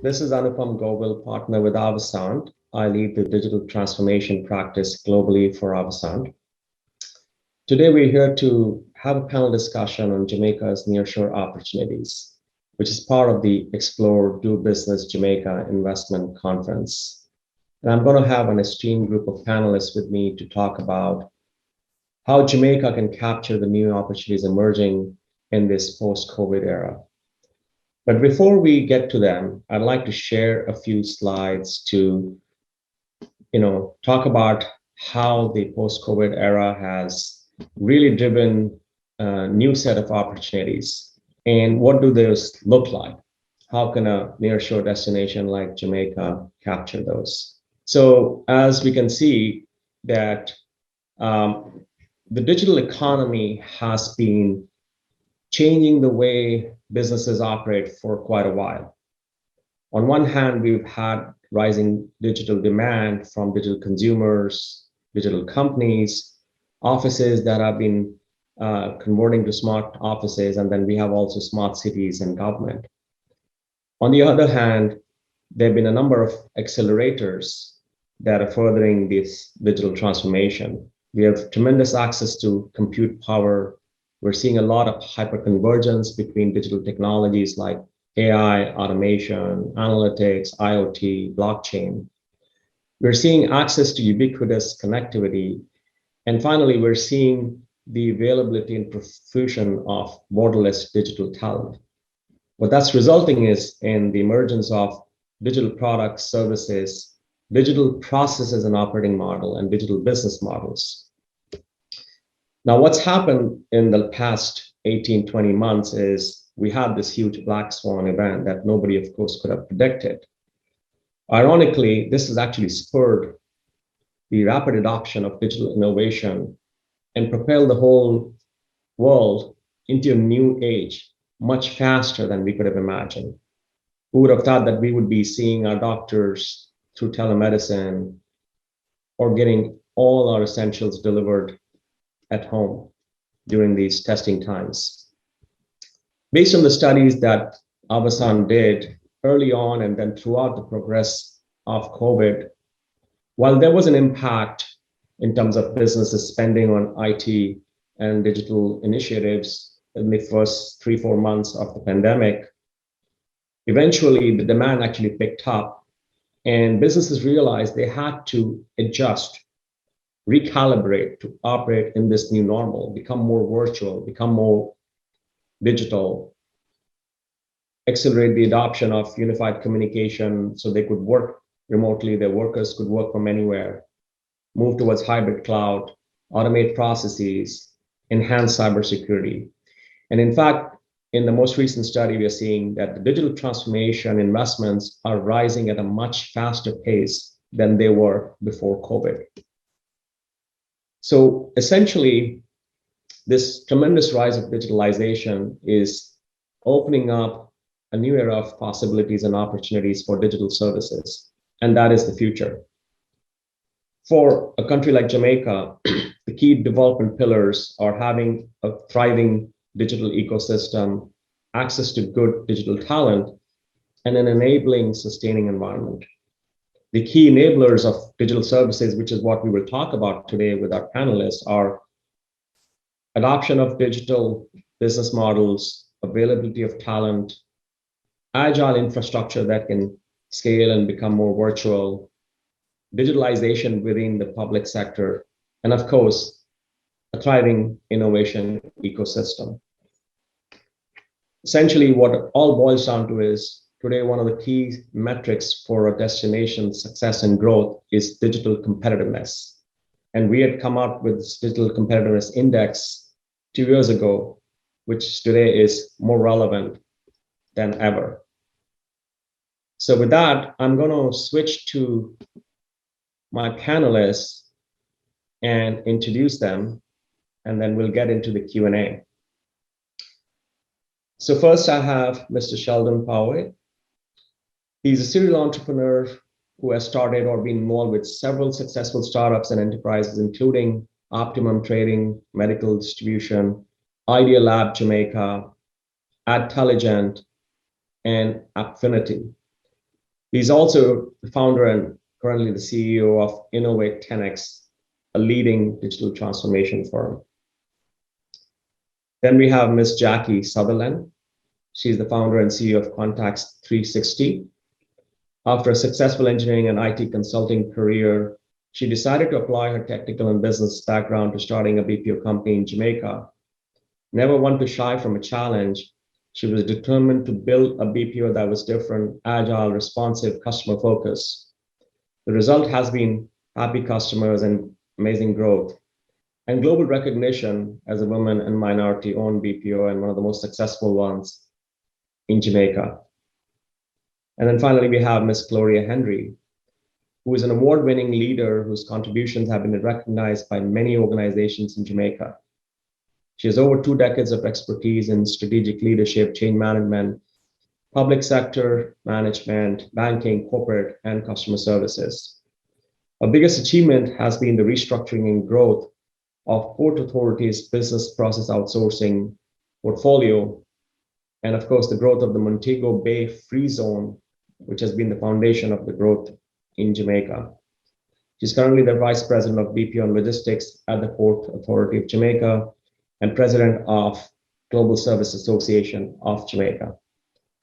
This is Anupam Govil, partner with Avasant. I lead the digital transformation practice globally for Avasant. Today, we're here to have a panel discussion on Jamaica's nearshore opportunities, which is part of the Explore Do Business Jamaica Investment Conference. And I'm going to have an esteemed group of panelists with me to talk about how Jamaica can capture the new opportunities emerging in this post-COVID era. But before we get to them, I'd like to share a few slides to, talk about how the post-COVID era has really driven a new set of opportunities and what do those look like? How can a nearshore destination like Jamaica capture those? So as we can see that the digital economy has been changing the way businesses operate for quite a while. On one hand, we've had rising digital demand from digital consumers, digital companies, offices that have been converting to smart offices, and then we have also smart cities and government. On the other hand, there have been a number of accelerators that are furthering this digital transformation. We have tremendous access to compute power. We're seeing a lot of hyperconvergence between digital technologies like AI, automation, analytics, IoT, blockchain. We're seeing access to ubiquitous connectivity. And finally, we're seeing the availability and profusion of borderless digital talent. What that's resulting is in the emergence of digital products, services, digital processes and operating model, and digital business models. Now, what's happened in the past 18, 20 months is we had this huge black swan event that nobody, of course, could have predicted. Ironically, this has actually spurred the rapid adoption of digital innovation and propelled the whole world into a new age much faster than we could have imagined. Who would have thought that we would be seeing our doctors through telemedicine or getting all our essentials delivered at home during these testing times? Based on the studies that Avasant did early on and then throughout the progress of COVID, while there was an impact in terms of businesses spending on IT and digital initiatives in the first 3-4 months of the pandemic, eventually the demand actually picked up and businesses realized they had to adjust, recalibrate to operate in this new normal, become more virtual, become more digital, accelerate the adoption of unified communication so they could work remotely, their workers could work from anywhere, move towards hybrid cloud, automate processes, enhance cybersecurity. And in fact, in the most recent study, we are seeing that the digital transformation investments are rising at a much faster pace than they were before COVID. So essentially, this tremendous rise of digitalization is opening up a new era of possibilities and opportunities for digital services, and that is the future. For a country like Jamaica, the key development pillars are having a thriving digital ecosystem, access to good digital talent, and an enabling, sustaining environment. The key enablers of digital services, which is what we will talk about today with our panelists, are adoption of digital business models, availability of talent, agile infrastructure that can scale and become more virtual, digitalization within the public sector, and of course, a thriving innovation ecosystem. Essentially, what it all boils down to is today, one of the key metrics for a destination's success and growth is digital competitiveness. And we had come up with this digital competitiveness index 2 years ago, which today is more relevant than ever. So with that, I'm going to switch to my panelists and introduce them, and then we'll get into the Q&A. So first I have Mr. Sheldon Powe. He's a serial entrepreneur who has started or been involved with several successful startups and enterprises, including Optimum Trading, Medical Distribution, Idea Lab Jamaica, Adtelligent, and Affinity. He's also the founder and currently the CEO of Innovate 10X, a leading digital transformation firm. Then we have Miss Jackie Sutherland. She's the founder and CEO of Contacts 360. After a successful engineering and IT consulting career, she decided to apply her technical and business background to starting a BPO company in Jamaica. Never one to shy from a challenge, she was determined to build a BPO that was different, agile, responsive, customer focused. The result has been happy customers and amazing growth, and global recognition as a woman and minority-owned BPO and one of the most successful ones in Jamaica. And then finally, we have Miss Gloria Henry, who is an award-winning leader whose contributions have been recognized by many organizations in Jamaica. She has over 2 decades of expertise in strategic leadership, change management, public sector management, banking, corporate, and customer services. Her biggest achievement has been the restructuring and growth of Port Authority's business process outsourcing portfolio, and of course, the growth of the Montego Bay Free Zone, which has been the foundation of the growth in Jamaica. She's currently the Vice President of BPO and Logistics at the Port Authority of Jamaica and President of Global Service Association of Jamaica.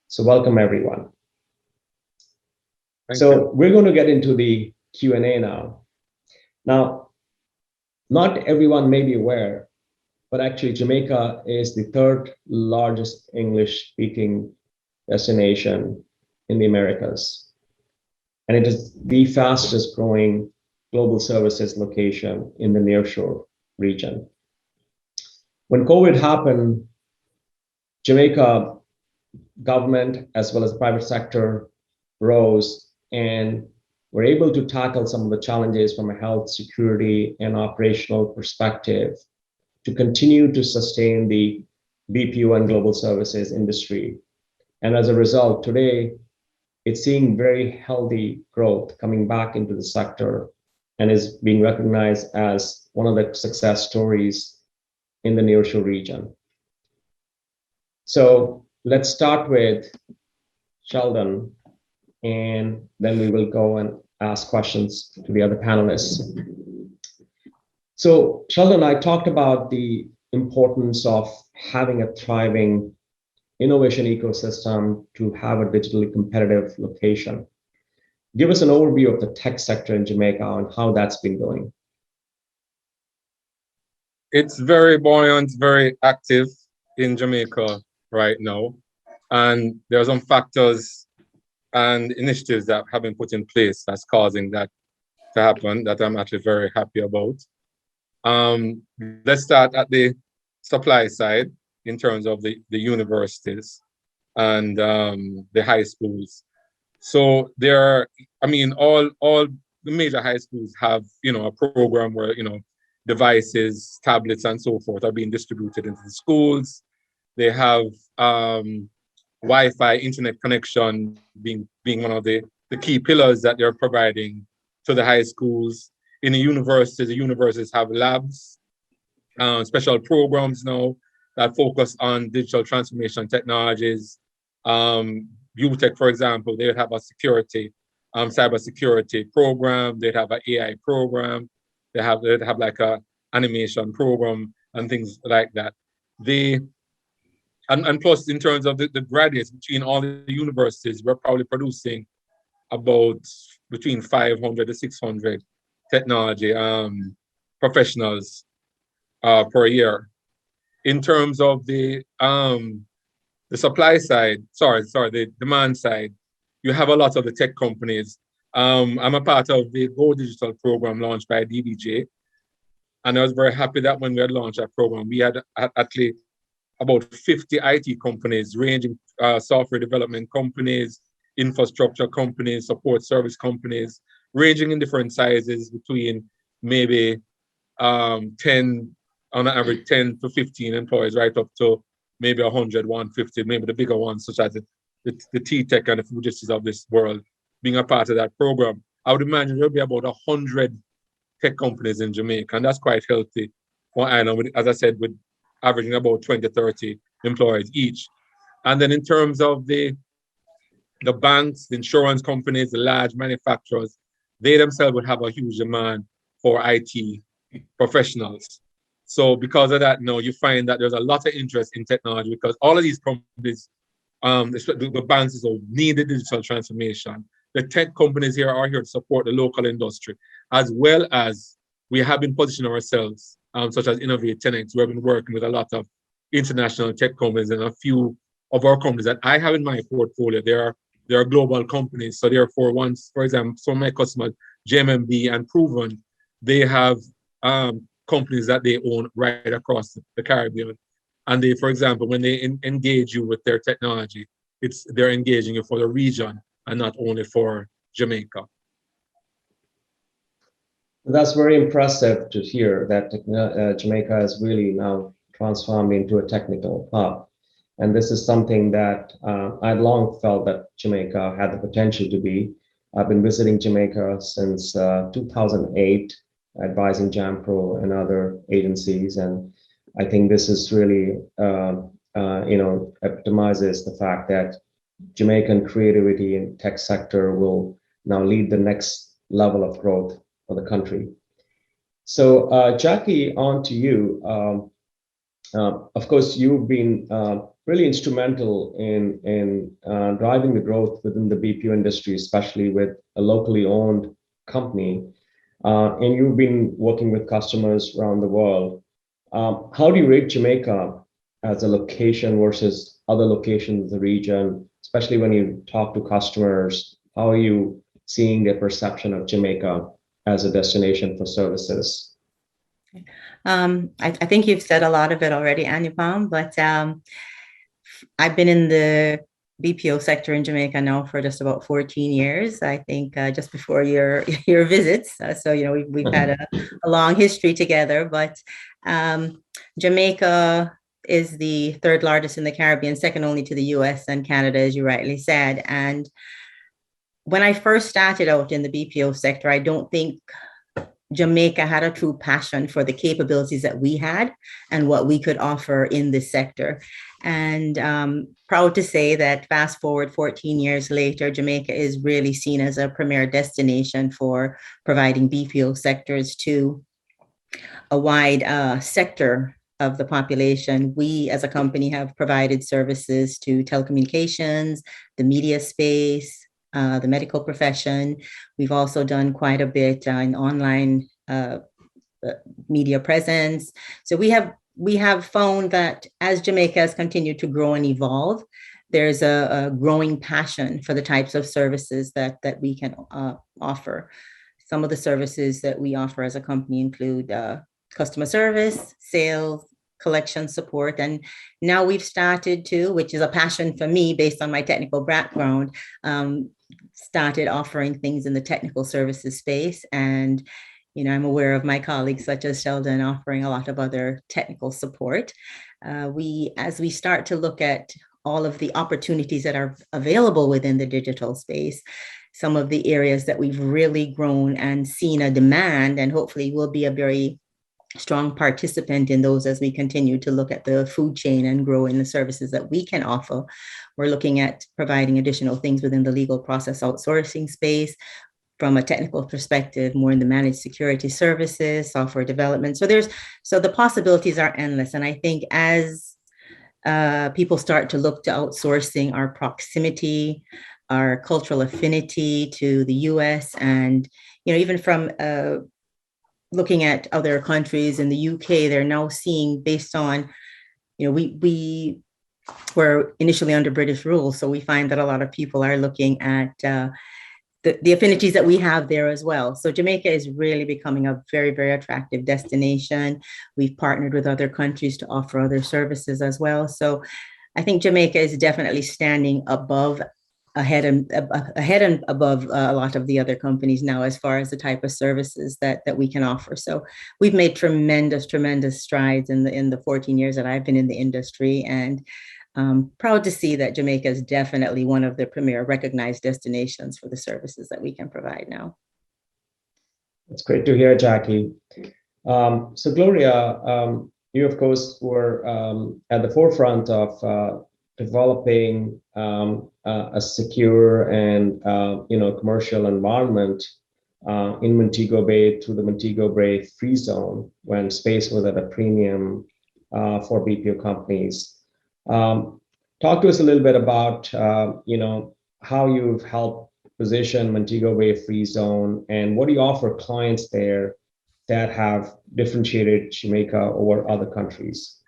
So welcome, everyone. Thank you. We're going to get into the Q&A now. Now, not everyone may be aware, but actually Jamaica is the 3rd largest English-speaking destination in the Americas. And it is the fastest growing global services location in the Nearshore region. When COVID happened, Jamaica government as well as the private sector rose and were able to tackle some of the challenges from a health, security, and operational perspective to continue to sustain the BPO and global services industry. And as a result, today, it's seeing very healthy growth coming back into the sector and is being recognized as one of the success stories in the Nearshore region. So let's start with Sheldon, and then we will go and ask questions to the other panelists. So Sheldon, I talked about the importance of having a thriving innovation ecosystem to have a digitally competitive location. Give us an overview of the tech sector in Jamaica and how that's been going. It's very buoyant, very active in Jamaica right now. And there are some factors and initiatives that have been put in place that's causing that to happen that I'm actually very happy about. Let's start at the supply side in terms of the universities and the high schools. So there are, I mean, all the major high schools have, a program where, devices, tablets, and so forth are being distributed into the schools. They have Wi-Fi internet connection being one of the key pillars that they're providing to the high schools. In the universities have labs, special programs now that focus on digital transformation technologies. UTech, for example, they would have a security, cybersecurity program. They'd have an AI program. They'd have like a animation program and things like that. And plus, in terms of the graduates between all the universities, we're probably producing about between 500 to 600 technology professionals per year. In terms of the supply side, the demand side, you have a lot of the tech companies. I'm a part of the Go Digital program launched by DBJ. And I was very happy that when we had launched that program, we had actually about 50 IT companies ranging software development companies, infrastructure companies, support service companies, ranging in different sizes between maybe 10, on average 10 to 15 employees, right up to maybe 100, 150, maybe the bigger ones, such as the T-Tech and the Fujitsus of this world, being a part of that program. I would imagine there'll be about 100 tech companies in Jamaica, and that's quite healthy. Well, I know, as I said, with averaging about 20, 30 employees each. And then in terms of the the banks, the insurance companies, the large manufacturers, they themselves would have a huge demand for IT professionals. So because of that, now you find that there's a lot of interest in technology because all of these companies, the banks need the digital transformation. The tech companies here are here to support the local industry, as well as we have been positioning ourselves, such as Innovate 10X. We have been working with a lot of international tech companies, and a few of our companies that I have in my portfolio, they are global companies. So therefore, once, for example, some of my customers, JMB and Proven, they have companies that they own right across the Caribbean. And they, for example, when they engage you with their technology, they're engaging you for the region and not only for Jamaica. That's very impressive to hear that Jamaica has really now transformed into a technical hub. And this is something that I'd long felt that Jamaica had the potential to be. I've been visiting Jamaica since 2008, advising JAMPRO and other agencies. And I think this is really, epitomizes the fact that Jamaican creativity in tech sector will now lead the next level of growth for the country. So Jackie, on to you. Of course, you've been really instrumental in driving the growth within the BPO industry, especially with a locally owned company. And you've been working with customers around the world. How do you rate Jamaica as a location versus other locations in the region, especially when you talk to customers? How are you seeing their perception of Jamaica as a destination for services? I think you've said a lot of it already, Anupam, but I've been in the BPO sector in Jamaica now for just about 14 years. I think just before your visits. So, we've had a long history together, but Jamaica is the third largest in the Caribbean, second only to the US and Canada, as you rightly said. And when I first started out in the BPO sector, I don't think Jamaica had a true passion for the capabilities that we had and what we could offer in this sector. And proud to say that fast forward 14 years later, Jamaica is really seen as a premier destination for providing BPO sectors to a wide sector of the population. We as a company have provided services to telecommunications, the media space, the medical profession. We've also done quite a bit in online media presence. So we have found that as Jamaica has continued to grow and evolve, there's a growing passion for the types of services that we can offer. Some of the services that we offer as a company include customer service, sales, collection support. And now we've started to, which is a passion for me based on my technical background, started offering things in the technical services space. And, I'm aware of my colleagues such as Sheldon offering a lot of other technical support. As we start to look at all of the opportunities that are available within the digital space, some of the areas that we've really grown and seen a demand, and hopefully will be a very strong participant in those as we continue to look at the food chain and grow in the services that we can offer. We're looking at providing additional things within the legal process outsourcing space from a technical perspective, more in the managed security services, software development. So the possibilities are endless. And I think as people start to look to outsourcing, our proximity, our cultural affinity to the US, and even from looking at other countries in the UK, they're now seeing based on, we were initially under British rule. So we find that a lot of people are looking at the affinities that we have there as well. So Jamaica is really becoming a very, very attractive destination. We've partnered with other countries to offer other services as well. So I think Jamaica is definitely standing ahead and above a lot of the other companies now as far as the type of services that we can offer. So we've made tremendous strides in the 14 years that I've been in the industry, and proud to see that Jamaica is definitely one of the premier recognized destinations for the services that we can provide now. That's great to hear, Jackie. So Gloria, you of course were at the forefront of developing a secure and commercial environment in Montego Bay through the Montego Bay Free Zone when space was at a premium for BPO companies. Talk to us a little bit about how you've helped position Montego Bay Free Zone and what do you offer clients there that have differentiated Jamaica over other countries?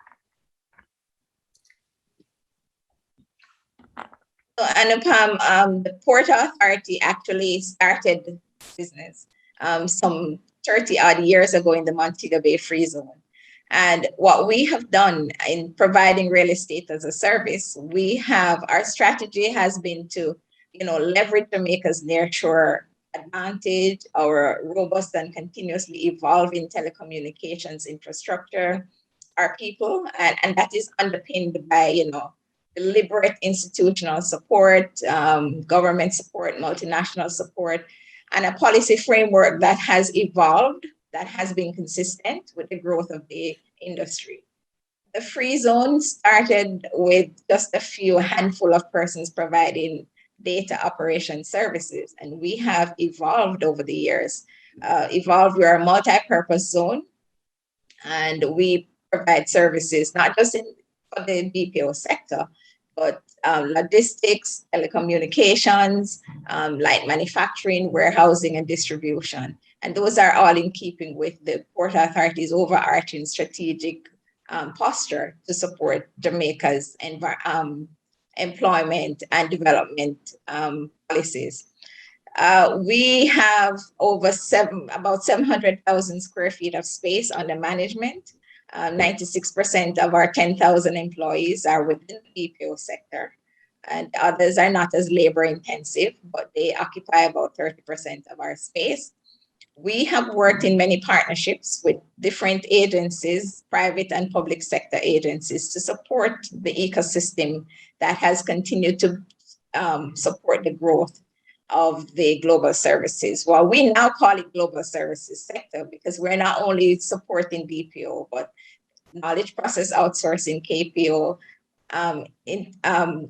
So Anupam, the Port Authority actually started business some 30 odd years ago in the Montego Bay Free Zone. And what we have done in providing real estate as a service, our strategy has been to, leverage Jamaica's nearshore advantage, our robust and continuously evolving telecommunications infrastructure, our people, and that is underpinned by, deliberate institutional support, government support, multinational support, and a policy framework that has evolved, that has been consistent with the growth of the industry. The Free Zone started with just a handful of persons providing data operation services, and we have evolved over the years. We are a multi-purpose zone, and we provide services not just for the BPO sector, but logistics, telecommunications, light manufacturing, warehousing, and distribution. And those are all in keeping with the Port Authority's overarching strategic posture to support Jamaica's employment and development policies. We have about 700,000 square feet of space under management. 96% of our 10,000 employees are within the BPO sector, and others are not as labor intensive, but they occupy about 30% of our space. We have worked in many partnerships with different agencies, private and public sector agencies, to support the ecosystem that has continued to support the growth of the global services. Well, we now call it global services sector because we're not only supporting BPO, but knowledge process outsourcing, KPO,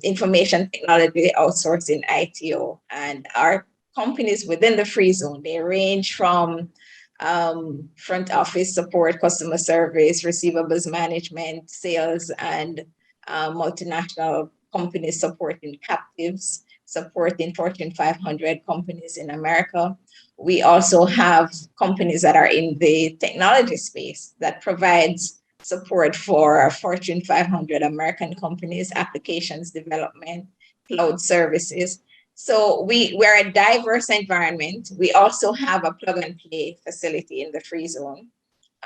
information technology outsourcing, ITO, and our companies within the Free Zone. They range from front office support, customer service, receivables management, sales, and multinational companies supporting captives, supporting Fortune 500 companies in America. We also have companies that are in the technology space that provides support for Fortune 500 American companies, applications development, cloud services. So we're a diverse environment. We also have a plug and play facility in the Free Zone.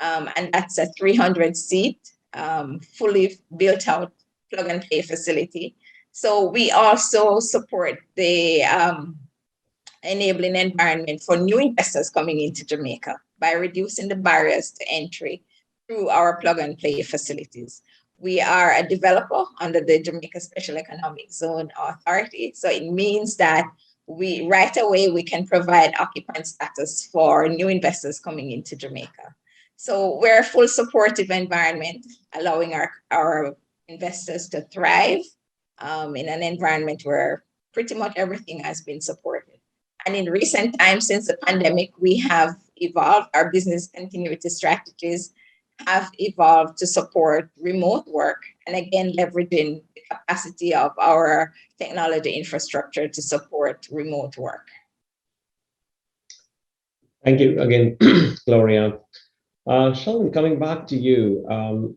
And that's a 300-seat, fully built out plug and play facility. So we also support the enabling environment for new investors coming into Jamaica by reducing the barriers to entry through our plug and play facilities. We are a developer under the Jamaica Special Economic Zone Authority. So it means that right away we can provide occupant status for new investors coming into Jamaica. So we're a full supportive environment, allowing our investors to thrive in an environment where pretty much everything has been supported. And in recent times, since the pandemic, we have evolved. Our business continuity strategies have evolved to support remote work, and again, leveraging the capacity of our technology infrastructure to support remote work. Thank you again, Gloria. Sheldon, coming back to you,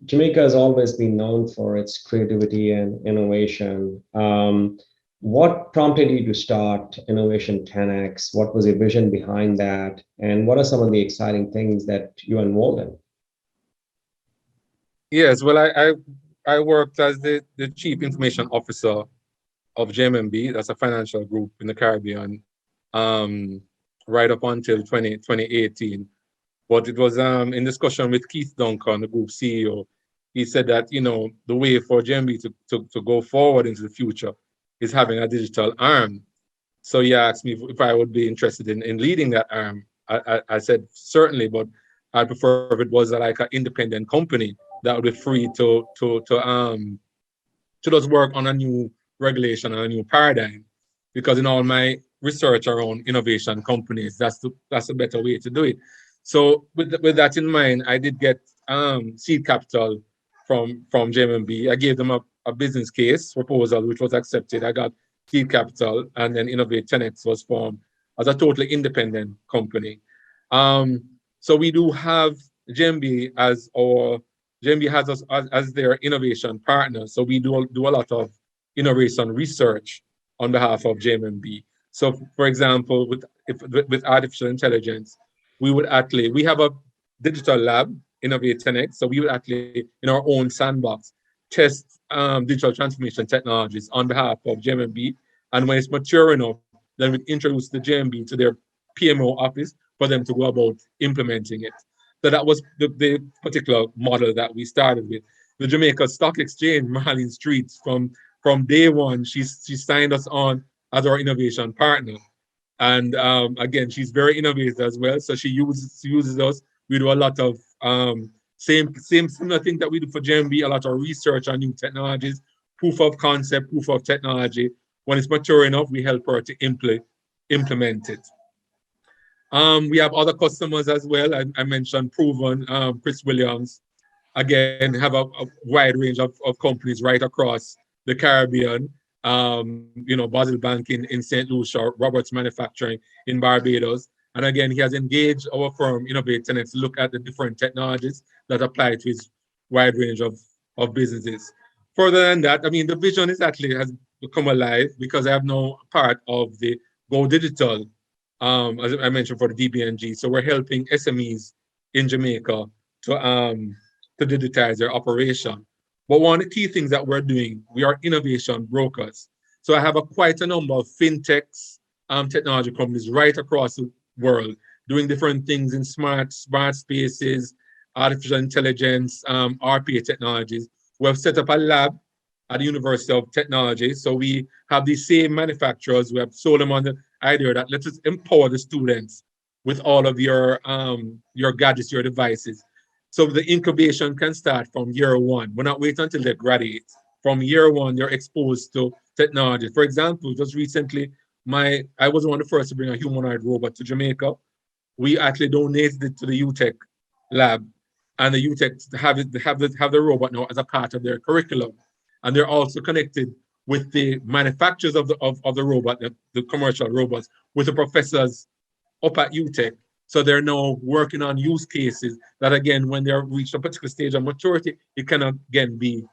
Jamaica has always been known for its creativity and innovation. What prompted you to start Innovation 10X? What was your vision behind that? And what are some of the exciting things that you're involved in? Yes, well, I worked as the Chief Information Officer of JMB, that's a financial group in the Caribbean, right up until 2018. But it was in discussion with Keith Duncan, the group CEO. He said that, the way for JMB to go forward into the future is having a digital arm. So he asked me if I would be interested in leading that arm. I said, certainly, but I prefer if it was like an independent company that would be free to should us work on a new regulation and a new paradigm? Because in all my research around innovation companies, that's the better way to do it. So with that in mind, I did get seed capital from JMB. I gave them a business case proposal, which was accepted. I got seed capital, and then Innovate 10X was formed as a totally independent company. So we do have JMB as our, JMB has us as their innovation partner. So we do a lot of innovation research on behalf of JMB. So for example, with artificial intelligence, we have a digital lab, Innovate 10X. So we would actually, in our own sandbox, test digital transformation technologies on behalf of JMB. And when it's mature enough, then we introduce the JMB to their PMO office for them to go about implementing it. So that was the particular model that we started with. The Jamaica Stock Exchange, Marlene Street, from day one, she signed us on as our innovation partner. And again, she's very innovative as well. So she uses us. We do a lot of similar thing that we do for JMB, a lot of research on new technologies, proof of concept, proof of technology. When it's mature enough, we help her to implement it. We have other customers as well. I mentioned Proven, Chris Williams. Again, have a wide range of companies right across the Caribbean. Basil Bank in St. Lucia, Roberts Manufacturing in Barbados. And again, he has engaged our firm, Innovate 10X, to look at the different technologies that apply to his wide range of businesses. Further than that, I mean, the vision has become alive because I have now part of the Go Digital, as I mentioned, for the DBNG. So we're helping SMEs in Jamaica to digitize their operation. But one of the key things that we're doing, we are innovation brokers. So I have quite a number of fintechs, technology companies right across the world doing different things in smart spaces, artificial intelligence, RPA technologies. We have set up a lab at the University of Technology. So we have these same manufacturers. We have sold them on the idea that let's just empower the students with all of your gadgets, your devices. So the incubation can start from year one. We're not waiting until they graduate. From year one, they're exposed to technology. For example, just recently, I was one of the first to bring a humanoid robot to Jamaica. We actually donated it to the UTech lab, and the UTech have the robot now as a part of their curriculum. And they're also connected with the manufacturers of the robot, the commercial robots, with the professors up at UTech. So they're now working on use cases that, again, when they're reached a particular stage of maturity, it can again be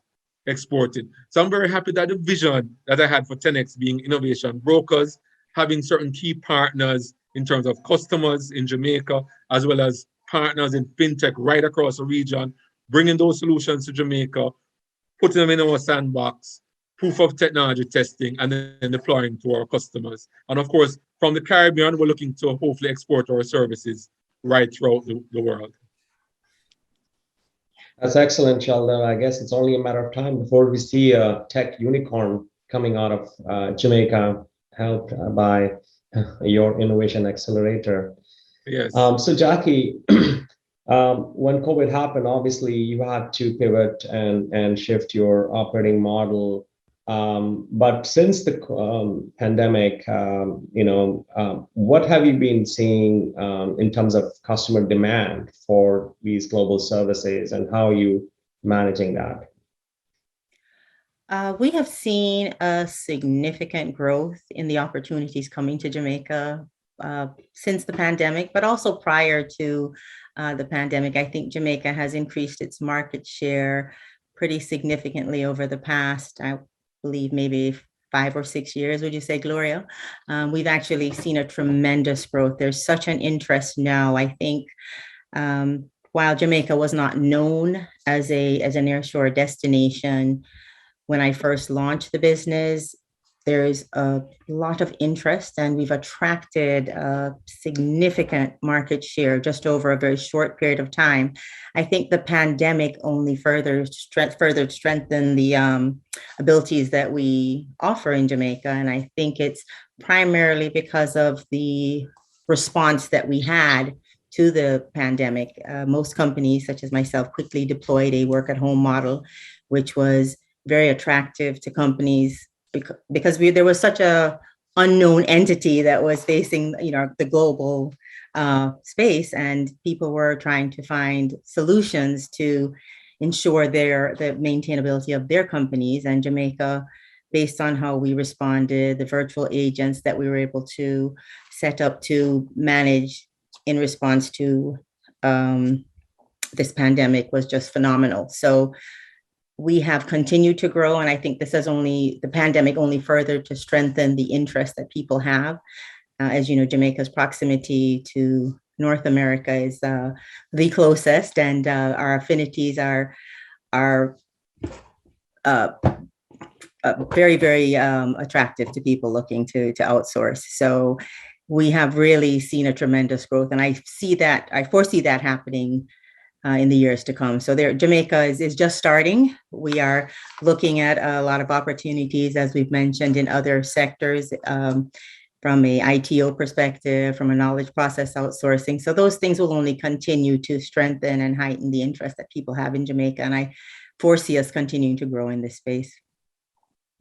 exported. So I'm very happy that the vision that I had for 10X being innovation brokers, having certain key partners in terms of customers in Jamaica, as well as partners in fintech right across the region, bringing those solutions to Jamaica, putting them in our sandbox, proof of technology testing, and then deploying to our customers. And of course, from the Caribbean, we're looking to hopefully export our services right throughout the world. That's excellent, Sheldon. I guess it's only a matter of time before we see a tech unicorn coming out of Jamaica, helped by your innovation accelerator. Yes. So Jackie, when COVID happened, obviously you had to pivot and shift your operating model. But since the pandemic, what have you been seeing in terms of customer demand for these global services, and how are you managing that? We have seen a significant growth in the opportunities coming to Jamaica since the pandemic, but also prior to the pandemic. I think Jamaica has increased its market share pretty significantly over the past, I believe, maybe 5 or 6 years. Would you say, Gloria? We've actually seen a tremendous growth. There's such an interest now. I think while Jamaica was not known as a nearshore destination when I first launched the business, there's a lot of interest, and we've attracted a significant market share just over a very short period of time. I think the pandemic only further strengthened the abilities that we offer in Jamaica. And I think it's primarily because of the response that we had to the pandemic. Most companies, such as myself, quickly deployed a work-at-home model, which was very attractive to companies because there was such a unknown entity that was facing, the global space, and people were trying to find solutions to ensure the maintainability of their companies. And Jamaica, based on how we responded, the virtual agents that we were able to set up to manage in response to this pandemic, was just phenomenal. So we have continued to grow, and I think the pandemic only further to strengthen the interest that people have. As you know, Jamaica's proximity to North America is the closest, and our affinities are very, very attractive to people looking to outsource. So we have really seen a tremendous growth, and I foresee that happening in the years to come. So Jamaica is just starting. We are looking at a lot of opportunities, as we've mentioned, in other sectors, from a ITO perspective, from a knowledge process outsourcing. So those things will only continue to strengthen and heighten the interest that people have in Jamaica. And I foresee us continuing to grow in this space.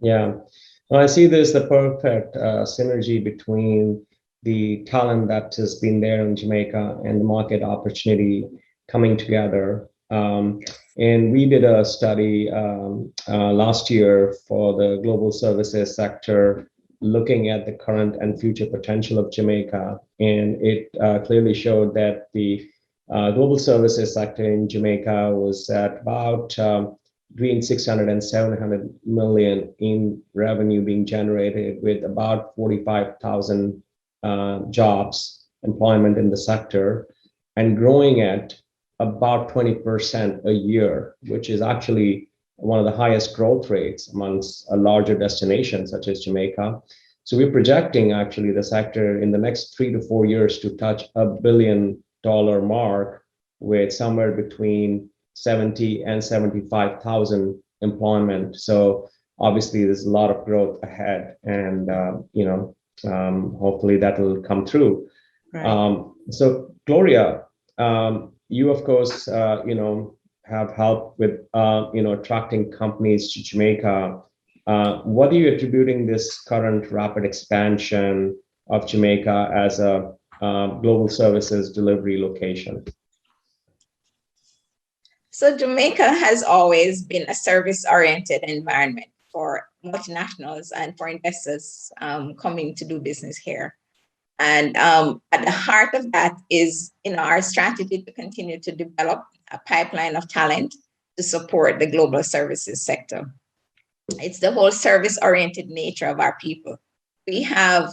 Yeah, well, I see there's the perfect synergy between the talent that has been there in Jamaica and the market opportunity coming together. And we did a study last year for the global services sector, looking at the current and future potential of Jamaica. And it clearly showed that the global services sector in Jamaica was at about between 600 and 700 million in revenue being generated, with about 45,000 jobs, employment in the sector, and growing at about 20% a year, which is actually one of the highest growth rates amongst a larger destination such as Jamaica. So we're projecting actually the sector in the next 3 to 4 years to touch $1 billion mark, with somewhere between 70 and 75,000 employment. So obviously there's a lot of growth ahead, and hopefully that will come through. Right. So Gloria, you of course have helped with attracting companies to Jamaica. What are you attributing this current rapid expansion of Jamaica as a global services delivery location? So Jamaica has always been a service-oriented environment for multinationals and for investors coming to do business here. And at the heart of that is our strategy to continue to develop a pipeline of talent to support the global services sector. It's the whole service-oriented nature of our people. We have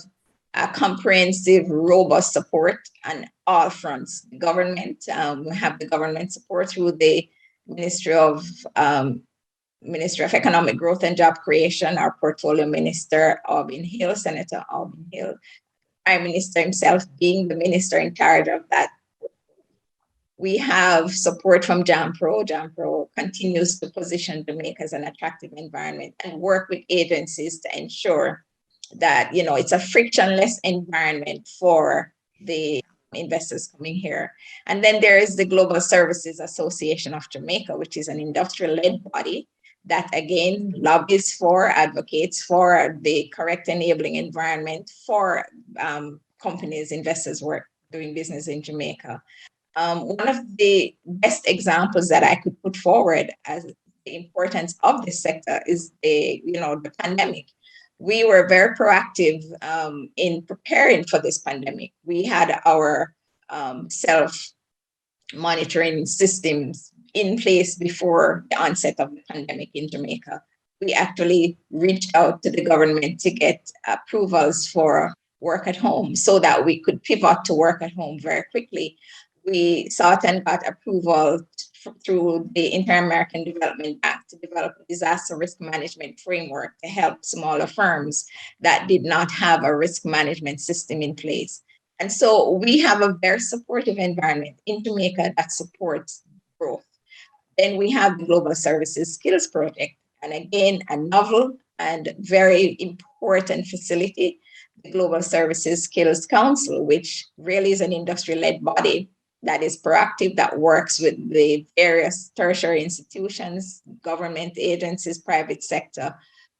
a comprehensive, robust support on all fronts. The government, we have the government support through the Ministry of Economic Growth and Job Creation, our portfolio minister, Auburn Hill, Senator Auburn Hill, Prime Minister himself being the minister in charge of that. We have support from JAMPRO. JAMPRO continues to position Jamaica as an attractive environment and work with agencies to ensure that it's a frictionless environment for the investors coming here. And then there is the Global Services Association of Jamaica, which is an industrial-led body that again lobbies for, advocates for the correct enabling environment for companies, investors doing business in Jamaica. One of the best examples that I could put forward as the importance of this sector is the pandemic. We were very proactive in preparing for this pandemic. We had our self-monitoring systems in place before the onset of the pandemic in Jamaica. We actually reached out to the government to get approvals for work at home so that we could pivot to work at home very quickly. We sought and got approval through the Inter-American Development Act to develop a disaster risk management framework to help smaller firms that did not have a risk management system in place. And so we have a very supportive environment in Jamaica that supports growth. Then we have the Global Services Skills Project, and again, a novel and very important facility, the Global Services Skills Council, which really is an industry-led body that is proactive, that works with the various tertiary institutions, government agencies, private sector,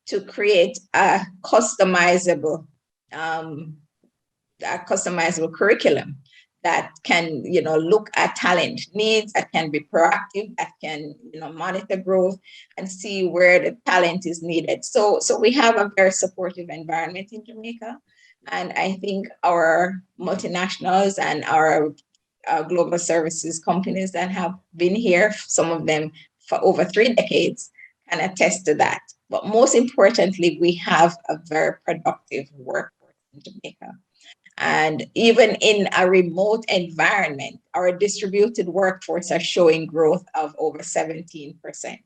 to create a customizable curriculum that can, look at talent needs, that can be proactive, that can, monitor growth and see where the talent is needed. So we have a very supportive environment in Jamaica. And I think our multinationals and our global services companies that have been here, some of them for over 3 decades, can attest to that. But most importantly, we have a very productive workforce in Jamaica. And even in a remote environment, our distributed workforce are showing growth of over 17%.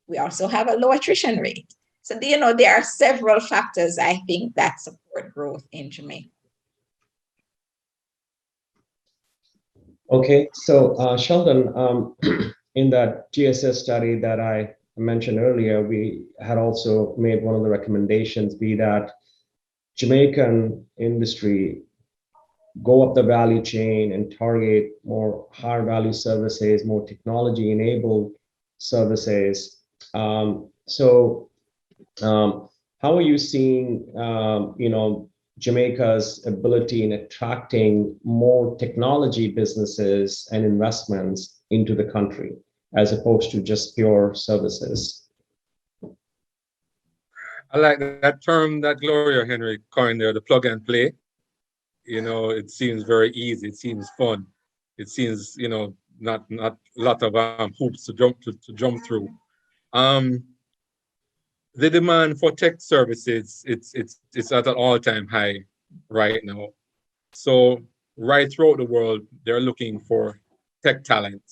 We also have a low attrition rate. So, there are several factors, I think, that support growth in Jamaica. Okay, so Sheldon, in that GSS study that I mentioned earlier, we had also made one of the recommendations be that Jamaican industry go up the value chain and target more higher value services, more technology enabled services. How are you seeing, Jamaica's ability in attracting more technology businesses and investments into the country, as opposed to just pure services? I like that term that Gloria Henry coined there, the plug and play. It seems very easy. It seems fun. It seems, not a lot of hoops to jump through. The demand for tech services, it's at an all-time high right now. So right throughout the world, they're looking for tech talent.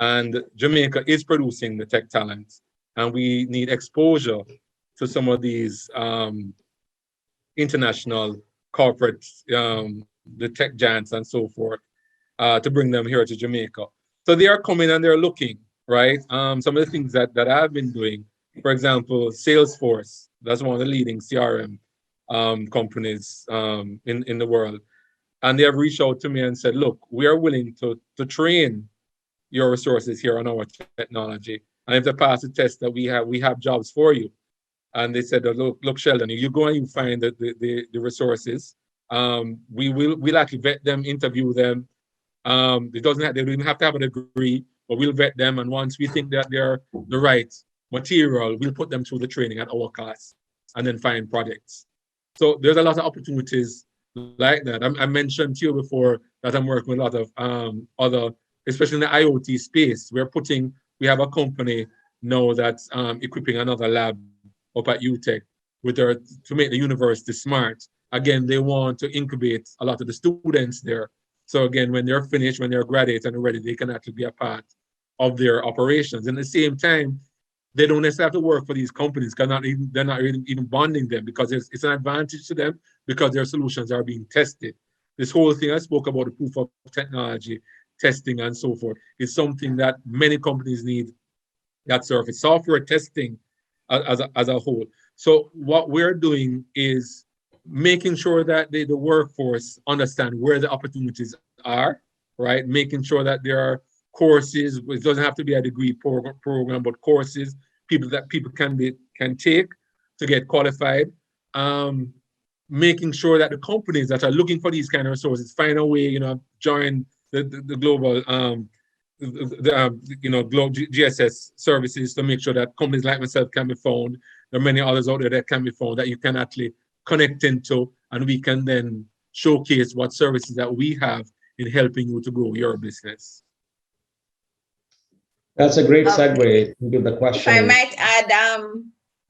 And Jamaica is producing the tech talent. And we need exposure to some of these international corporate, the tech giants and so forth, to bring them here to Jamaica. So they are coming and they're looking, right? Some of the things that I've been doing, for example, Salesforce, that's one of the leading CRM companies in the world. And they have reached out to me and said, look, we are willing to train your resources here on our technology. And if they pass the test that we have jobs for you. And they said, look, Sheldon, you go and you find the resources. We'll actually vet them, interview them. They don't even have to have a degree, but we'll vet them. And once we think that they're the right material, we'll put them through the training at our cost and then find projects. So there's a lot of opportunities like that. I mentioned to you before that I'm working with a lot of other, especially in the IoT space. We have a company now that's equipping another lab up at UTech to make the university smart. Again, they want to incubate a lot of the students there. So again, when they're finished, when they're graduate and ready, they can actually be a part of their operations. And at the same time, they don't necessarily have to work for these companies because they're not even bonding them, because it's an advantage to them because their solutions are being tested. This whole thing I spoke about, the proof of technology, testing and so forth, is something that many companies need that surface. Software testing as a whole. So what we're doing is making sure that the workforce understand where the opportunities are, right? Making sure that there are courses. It doesn't have to be a degree program, but courses people can take to get qualified. Making sure that the companies that are looking for these kind of resources find a way, join the global GSS services to make sure that companies like myself can be found. There are many others out there that can be found that you can actually connect into, and we can then showcase what services that we have in helping you to grow your business. That's a great segue into the question. If I might add,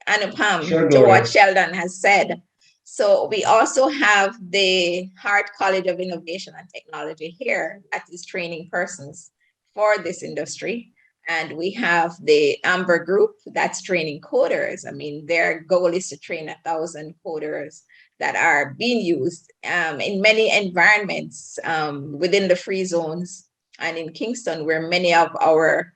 Anupam, Sure, to what Sheldon has said. So we also have the Hart College of Innovation and Technology here that is training persons for this industry. And we have the Amber Group that's training coders. I mean, their goal is to train 1,000 coders that are being used in many environments within the free zones and in Kingston, where many of our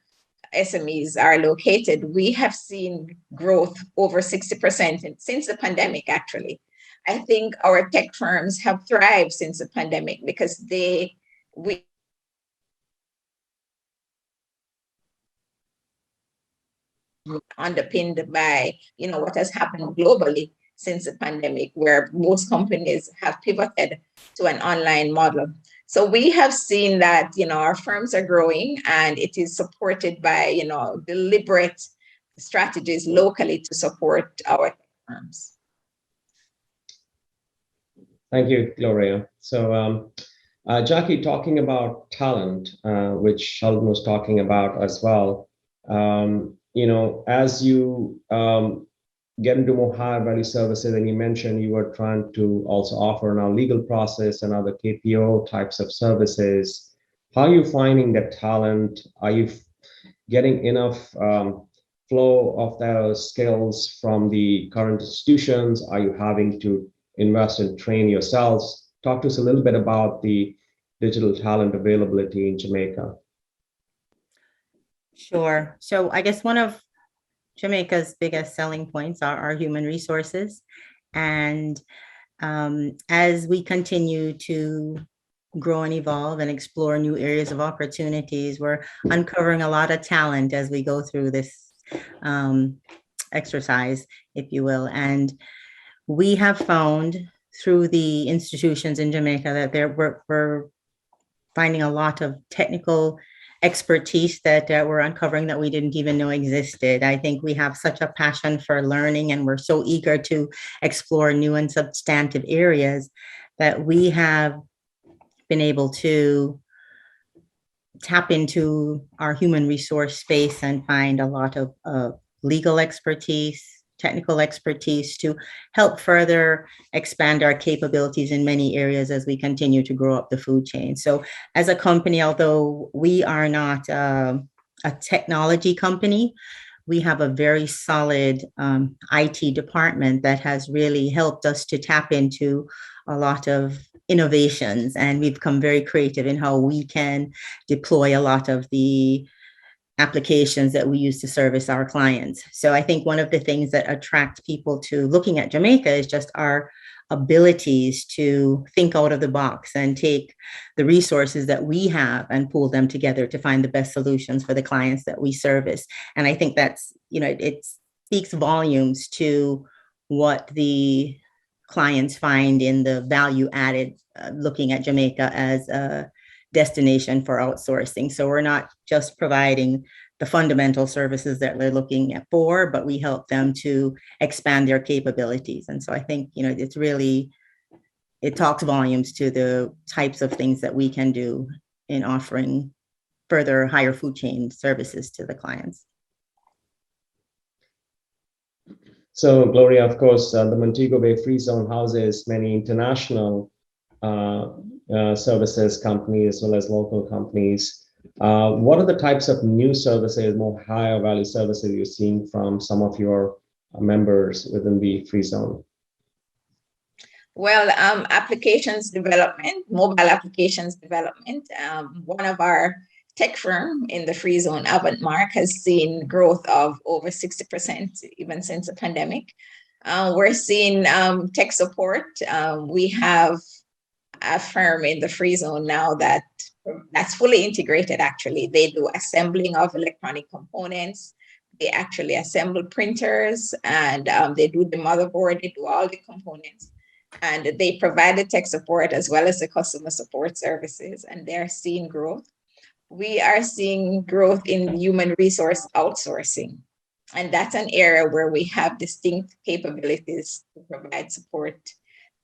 SMEs are located. We have seen growth over 60% since the pandemic, actually. I think our tech firms have thrived since the pandemic because we underpinned by, what has happened globally since the pandemic, where most companies have pivoted to an online model. So we have seen that, our firms are growing, and it is supported by, deliberate strategies locally to support our firms. Thank you, Gloria. So, Jackie, talking about talent, which Sheldon was talking about as well, as you get into more higher value services, and you mentioned you were trying to also offer now legal process and other KPO types of services. How are you finding that talent? Are you getting enough flow of those skills from the current institutions? Are you having to invest and train yourselves? Talk to us a little bit about the digital talent availability in Jamaica. Sure. So I guess one of Jamaica's biggest selling points are our human resources. And as we continue to grow and evolve and explore new areas of opportunities, we're uncovering a lot of talent as we go through this exercise, if you will. And we have found through the institutions in Jamaica that we're finding a lot of technical expertise that we're uncovering that we didn't even know existed. I think we have such a passion for learning, and we're so eager to explore new and substantive areas that we have been able to tap into our human resource space and find a lot of legal expertise, technical expertise to help further expand our capabilities in many areas as we continue to grow up the food chain. So as a company, although we are not a technology company, we have a very solid IT department that has really helped us to tap into a lot of innovations, and we've become very creative in how we can deploy a lot of the applications that we use to service our clients. So I think one of the things that attract people to looking at Jamaica is just our abilities to think out of the box and take the resources that we have and pull them together to find the best solutions for the clients that we service. And I think that's, it speaks volumes to what the clients find in the value added, looking at Jamaica as a destination for outsourcing. So we're not just providing the fundamental services that they're looking at for, but we help them to expand their capabilities. And so I think, it's really, it talks volumes to the types of things that we can do in offering further higher food chain services to the clients. So Gloria, of course, the Montego Bay Free Zone houses many international services companies as well as local companies. What are the types of new services, more higher value services you're seeing from some of your members within the Free Zone? Well, applications development, mobile applications development. One of our tech firm in the Free Zone, Avasant, has seen growth of over 60% even since the pandemic. We're seeing tech support. We have a firm in the Free Zone now that's fully integrated. Actually, they do assembling of electronic components. They actually assemble printers, and they do the motherboard. They do all the components, and they provide the tech support as well as the customer support services. And they're seeing growth. We are seeing growth in human resource outsourcing, and that's an area where we have distinct capabilities to provide support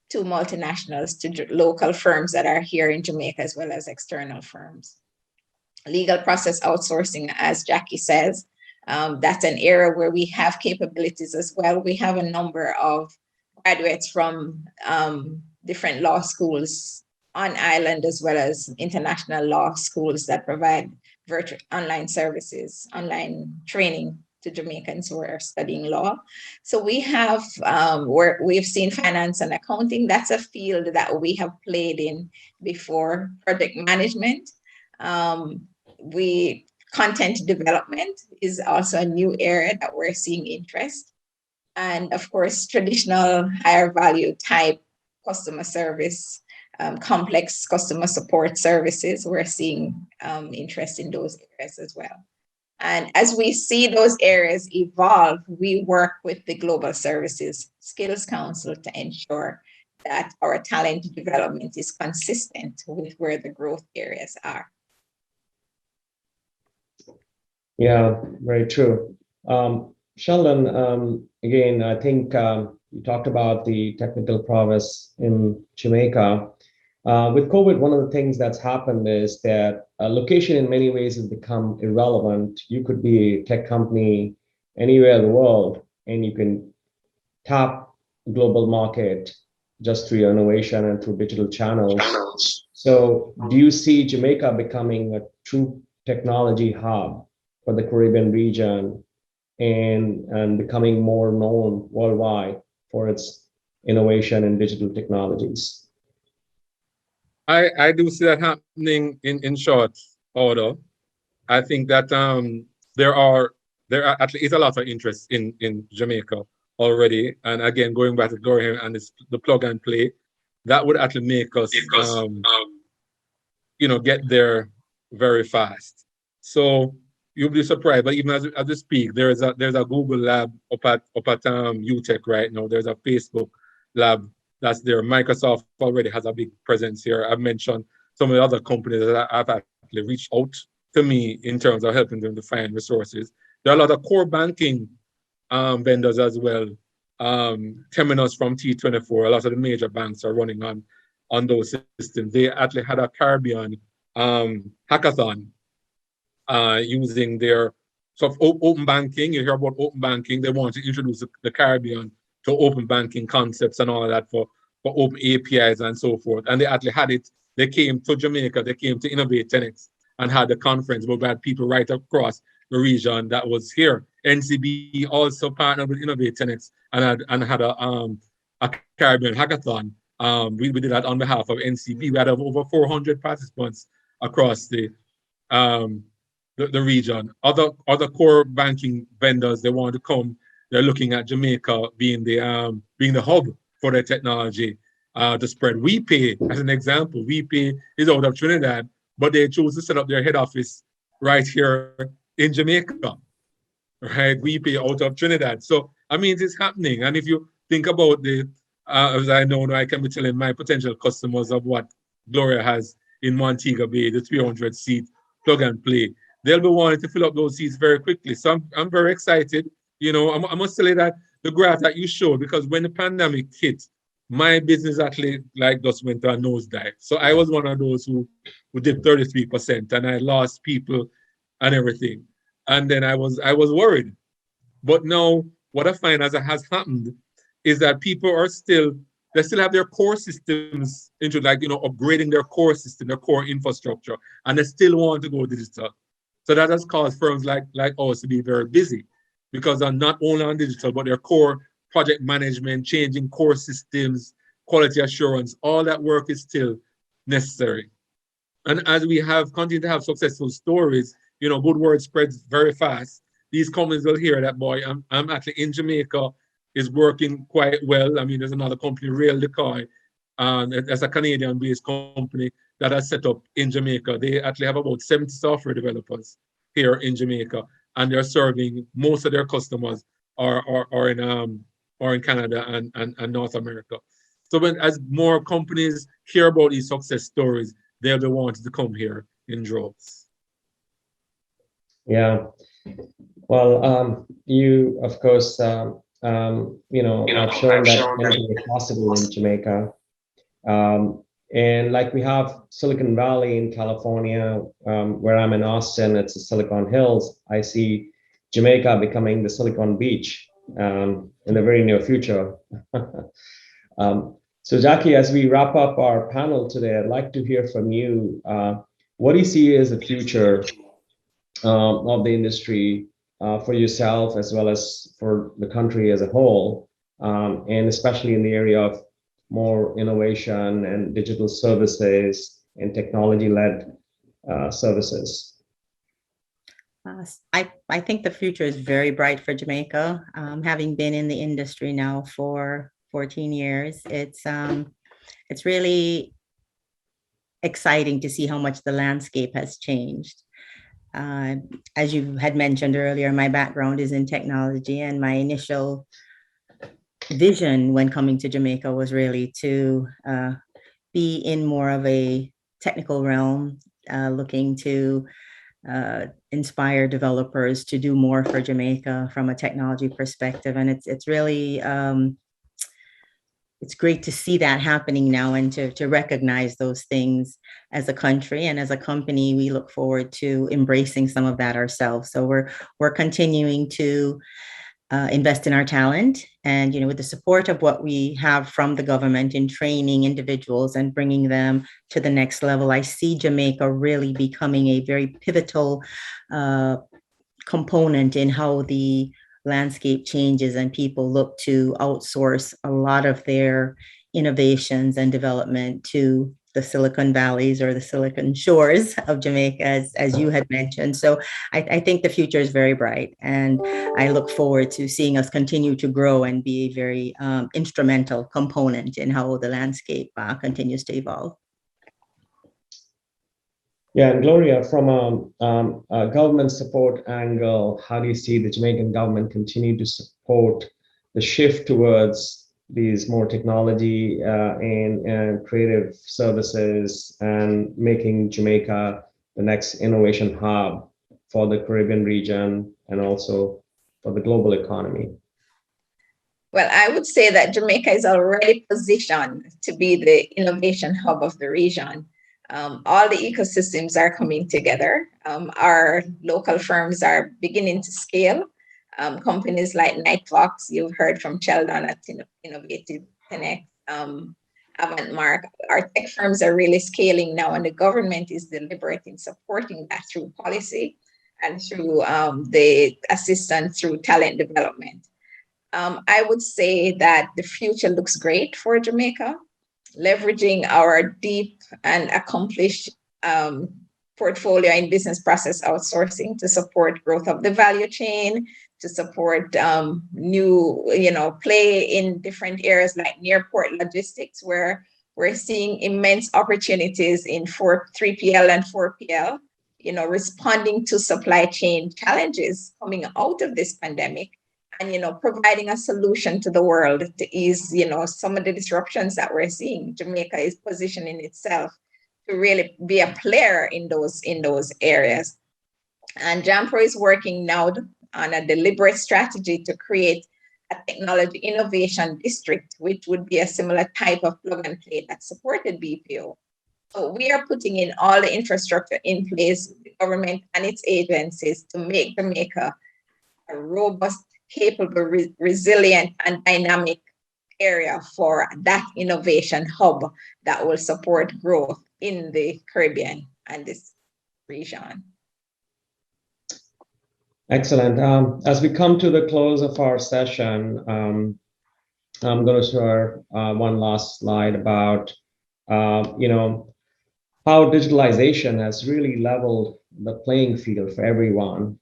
to multinationals, to local firms that are here in Jamaica, as well as external firms. Legal process outsourcing, as Jackie says, that's an area where we have capabilities as well. We have a number of graduates from different law schools on island, as well as international law schools that provide virtual online services, online training to Jamaicans who are studying law. So we have, we've seen finance and accounting. That's a field that we have played in before. Project management. Content development is also a new area that we're seeing interest. And of course, traditional higher value type customer service, complex customer support services, we're seeing interest in those areas as well. And as we see those areas evolve, we work with the Global Services Skills Council to ensure that our talent development is consistent with where the growth areas are. Yeah, very true. Sheldon, again, I think you talked about the technical prowess in Jamaica. With COVID, one of the things that's happened is that location in many ways has become irrelevant. You could be a tech company anywhere in the world, and you can tap the global market just through your innovation and through digital channels. So do you see Jamaica becoming a true technology hub for the Caribbean region and becoming more known worldwide for its innovation in digital technologies? I do see that happening in short order. I think that there actually is a lot of interest in Jamaica already. And again, going back to Gloria and the plug and play, that would actually make us get there very fast. So you'll be surprised. But even as we speak, there's a Google lab up at UTech right now. There's a Facebook lab that's there. Microsoft already has a big presence here. I've mentioned some of the other companies that have actually reached out to me in terms of helping them to find resources. There are a lot of core banking vendors as well. Terminus from T24, a lot of the major banks are running on those systems. They actually had a Caribbean hackathon using their sort of open banking. You hear about open banking. They want to introduce the Caribbean to open banking concepts and all of that for open APIs and so forth. And they actually had it. They came to Jamaica. They came to Innovate 10X and had the conference where we had people right across the region that was here. NCB also partnered with Innovate 10X and had a Caribbean hackathon. We did that on behalf of NCB. We had over 400 participants across the region. Other core banking vendors, they want to come. They're looking at Jamaica being the hub for their technology to spread. WePay, as an example, WePay is out of Trinidad, but they chose to set up their head office right here in Jamaica, right? WePay out of Trinidad. So, I mean, it's happening. And if you think about as I know, I can be telling my potential customers of what Gloria has in Montego Bay, the 300-seat plug and play. They'll be wanting to fill up those seats very quickly. So I'm very excited. I must say that the graph that you showed, because when the pandemic hit, my business actually just went to a nosedive. So I was one of those who did 33%, and I lost people and everything. And then I was worried. But now what I find as it has happened is that people are still have their core systems into upgrading their core system, their core infrastructure, and they still want to go digital. So that has caused firms like us to be very busy because they're not only on digital, but their core project management, changing core systems, quality assurance, all that work is still necessary. And as we continue to have successful stories, good word spreads very fast. These companies will hear that, boy, I'm actually in Jamaica, is working quite well. I mean, there's another company, Real Decoy, that's a Canadian-based company that has set up in Jamaica. They actually have about 70 software developers here in Jamaica, and they're serving most of their customers are in Canada and North America. So as more companies hear about these success stories, they'll be wanting to come here in droves. Yeah. Well, you of course have shown that anything is possible in Jamaica. And like we have Silicon Valley in California, where I'm in Austin, it's the Silicon Hills. I see Jamaica becoming the Silicon Beach in the very near future. So Jackie, as we wrap up our panel today, I'd like to hear from you. What do you see as the future of the industry for yourself as well as for the country as a whole, and especially in the area of more innovation and digital services and technology-led services? I think the future is very bright for Jamaica. Having been in the industry now for 14 years, it's really exciting to see how much the landscape has changed. As you had mentioned earlier, my background is in technology, and my initial vision when coming to Jamaica was really to be in more of a technical realm, looking to inspire developers to do more for Jamaica from a technology perspective. And it's really, it's great to see that happening now, and to recognize those things as a country, and as a company, we look forward to embracing some of that ourselves. So we're continuing to invest in our talent, and with the support of what we have from the government in training individuals and bringing them to the next level. I see Jamaica really becoming a very pivotal component in how the landscape changes, and people look to outsource a lot of their innovations and development to the Silicon Valleys or the Silicon Shores of Jamaica, as you had mentioned. So I think the future is very bright, and I look forward to seeing us continue to grow and be a very instrumental component in how the landscape continues to evolve. Yeah, and Gloria, from a government support angle, how do you see the Jamaican government continue to support the shift towards these more technology and creative services, and making Jamaica the next innovation hub for the Caribbean region and also for the global economy? Well, I would say that Jamaica is already positioned to be the innovation hub of the region. All the ecosystems are coming together. Our local firms are beginning to scale. Companies like Nightfox, you've heard from Sheldon at Innovate Connect, Avasant. Our tech firms are really scaling now, and the government is deliberate in supporting that through policy and through the assistance through talent development. I would say that the future looks great for Jamaica, leveraging our deep and accomplished portfolio in business process outsourcing to support growth of the value chain, to support new, play in different areas like near port logistics, where we're seeing immense opportunities in 3PL and 4PL, responding to supply chain challenges coming out of this pandemic, and, providing a solution to the world to ease, some of the disruptions that we're seeing. Jamaica is positioning itself to really be a player in those areas. And JAMPRO is working now on a deliberate strategy to create a technology innovation district, which would be a similar type of plug and play that supported BPO. So we are putting in all the infrastructure in place, the government and its agencies, to make Jamaica a robust, capable, resilient, and dynamic area for that innovation hub that will support growth in the Caribbean and this region. Excellent. As we come to the close of our session, I'm going to share one last slide about, how digitalization has really leveled the playing field for everyone,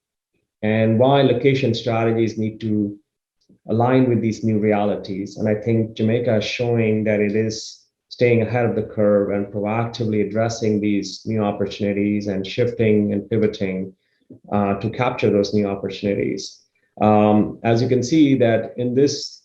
and why location strategies need to align with these new realities. And I think Jamaica is showing that it is staying ahead of the curve and proactively addressing these new opportunities and shifting and pivoting to capture those new opportunities. As you can see that in this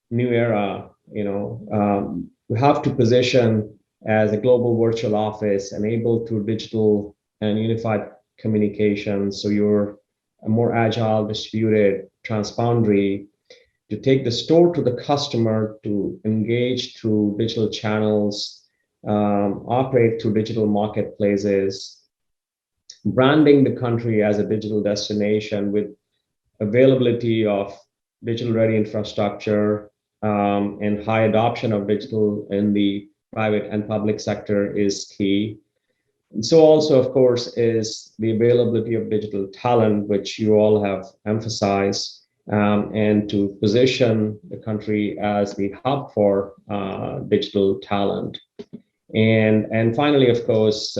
new era, we have to position as a global virtual office enabled through digital and unified communication. So you're a more agile, distributed, transboundary, to take the store to the customer, to engage through digital channels, operate through digital marketplaces, branding the country as a digital destination with availability of digital-ready infrastructure, and high adoption of digital in the private and public sector is key. And so also, of course, is the availability of digital talent, which you all have emphasized, and to position the country as the hub for digital talent. And finally, of course,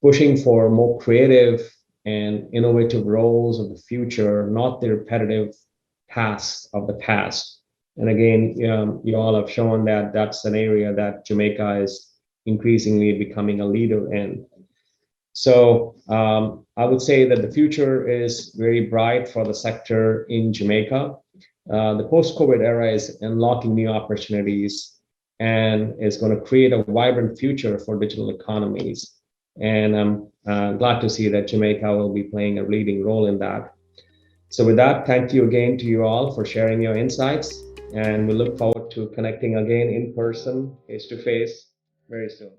pushing for more creative and innovative roles of the future, not the repetitive tasks of the past. And again, you all have shown that that's an area that Jamaica is increasingly becoming a leader in. So I would say that the future is very bright for the sector in Jamaica. The post-COVID era is unlocking new opportunities and is going to create a vibrant future for digital economies. And I'm glad to see that Jamaica will be playing a leading role in that. So with that, thank you again to you all for sharing your insights. And we look forward to connecting again in person, face to face, very soon.